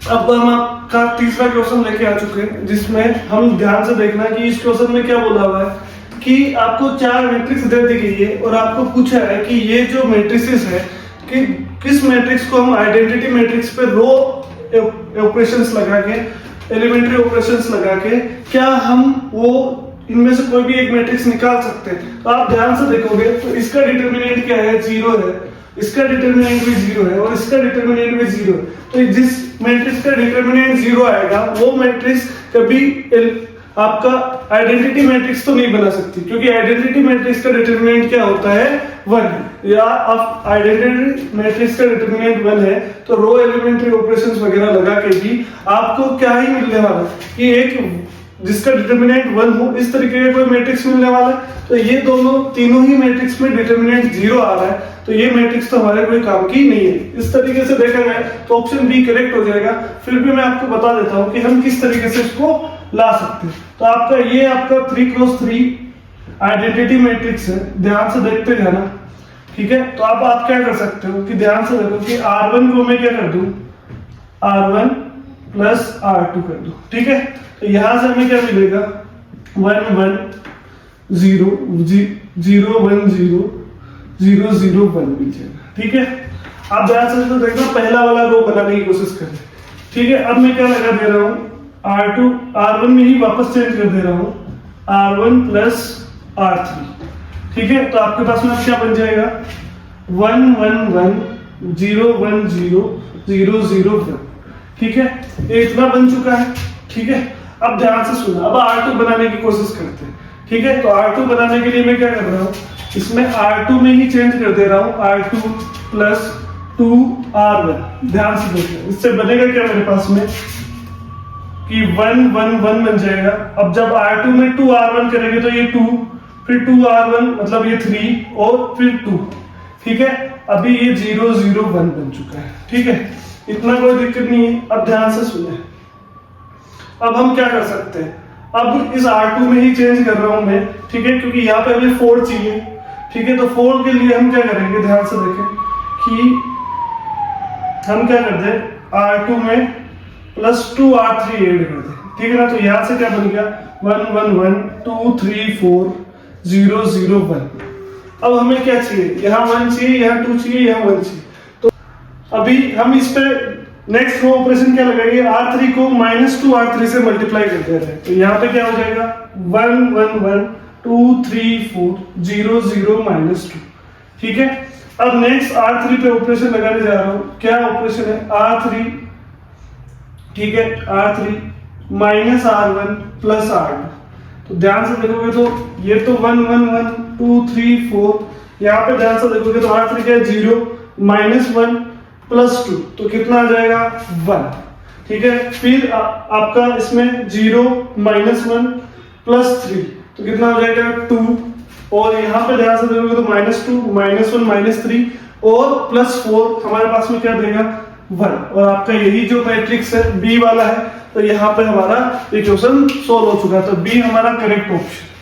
अब हम आपका तीसरा क्वेश्चन लेके आ चुके हैं, जिसमें हम ध्यान से देखना कि इस क्वेश्चन में क्या बोला हुआ है कि आपको 4 मैट्रिक्स दे दी गई है और आपको पूछा है कि ये जो मैट्रिसेस है कि किस मैट्रिक्स को हम आइडेंटिटी मैट्रिक्स पे रो ऑपरेशंस लगा के, एलिमेंट्री ऑपरेशंस लगा के क्या हम वो इनमें से कोई भी एक मैट्रिक्स निकाल सकते हैं। तो आप ध्यान से देखोगे तो इसका डिटर्मिनेंट क्या है, 0 है, इसका डिटर्मिनेंट भी 0 है और इसका डिटर्मिनेंट भी 0 है। तो जिस मैट्रिक्स का डिटर्मिनेंट 0 आएगा वो मैट्रिक्स कभी आपका आइडेंटिटी मैट्रिक्स तो नहीं बना सकती, क्योंकि आइडेंटिटी मैट्रिक्स का डिटर्मिनेंट क्या होता है, 1। या आप आइडेंटिटी मैट्रिक्स का डिटर्मिनेंट 1 है तो रो एलिमेंट्री ऑपरेशंस वगैरह लगा के भी आपको क्या ही मिलने वाला है कि एक जिसका डिटर्मिनेंट 1 हो इस तरीके का कोई मैट्रिक्स मिलने वाला है। तो ये तीनों ही मैट्रिक्स में डिटर्मिनेंट 0 आ रहा है, तो ये मैट्रिक्स तो हमारे कोई काम की नहीं है। इस तरीके से देखा जाए तो ऑप्शन बी करेक्ट हो जाएगा। फिर भी मैं आपको बता देता हूं कि हम किस तरीके से इसको ला सकते हैं। तो आपका 3x3 आइडेंटिटी मैट्रिक्स है, ध्यान से देखते जाना, ठीक है। तो अब आप क्या कर सकते हो कि ध्यान से देखो कि R1 को मैं क्या कर दूं, R1 प्लस R2 कर दूं, ठीक है। तो यहां से हमें क्या मिलेगा, 1 1 0 0 1 0 0 0 1 मिल जाएगा, ठीक है। आप ध्यान से तो देखना पहला वाला रो बनाने की कोशिश करें, ठीक है। अब मैं क्या लगा दे रहा हूं, R1 में ही वापस चेंज कर दे रहा हूं, R1 प्लस R3, ठीक है। तो आपके पास में क्या बन जाएगा, 1 1 1 0 1 0 0 0 1, ठीक है। ये इतना बन चुका है, ठीक है। अब ध्यान से सुना, अब R2 बनाने की कोशिश करते हैं, ठीक है। तो R2 बनाने के लिए मैं क्या कर रहा हूं, इसमें R2 में ही चेंज कर दे रहा हूं, R2 प्लस 2R1। ध्यान से देखिए इससे बनेगा क्या मेरे पास में कि 1 1 1 बन जाएगा। अब जब R2 में 2R1 करेंगे तो ये 2, फिर 2R1 मतलब ये 3 और फिर 2, ठीक है। अभी ये 0 0 1 बन चुका है, ठीक है। इतना कोई दिक्कत नहीं है। अब ध्यान से सुने, अब हम क्या कर सकते हैं, अब इस R2 में ही चेंज कर रहा हूं मैं, ठीक है, क्योंकि यहाँ पे हमें 4 चाहिए, ठीक है। तो 4 के लिए हम क्या करेंगे, ध्यान से देखें कि हम क्या करते हैं, R2 में प्लस 2R3 ऐड कर दें, ठीक है ना। तो यहां से क्या बन गया, 1 1 1 2 3 4 0 0 1। अब हमें क्या चाहिए, यहाँ 1 चाहिए, यहाँ 2 चाहिए, यहाँ 1 चाहिए। तो अभी हम इस पे नेक्स्ट रो ऑपरेशन क्या लगाएंगे, R3 को -2 R3 से मल्टीप्लाई कर दे रहे हैं। तो यहाँ पे क्या हो जाएगा, 1 1 1 2 3 4 0 0 -2, ठीक है। अब नेक्स्ट R3 पे ऑपरेशन लगाने जा रहा हूं, क्या ऑपरेशन है, R3, ठीक है, R3 minus R1 plus R2। तो ध्यान से देखोगे तो ये तो 1 1 1 2 3 4, यहाँ पे ध्यान से देखोगे तो R3 क्या है, 0 -1 प्लस 2, तो कितना आ जाएगा, 1, ठीक है। फिर आपका इसमें 0 -1 प्लस 3, तो कितना हो जाएगा, 2। और यहाँ पे ध्यान से देखोगे तो -2 -1 -3 और +4 हमारे पास में क्या देगा, 1। और आपका यही जो मैट्रिक्स है बी वाला है, तो यहाँ पे हमारा इक्वेशन सोल्व हो चुका है। तो बी हमारा करेक्ट ऑप्शन।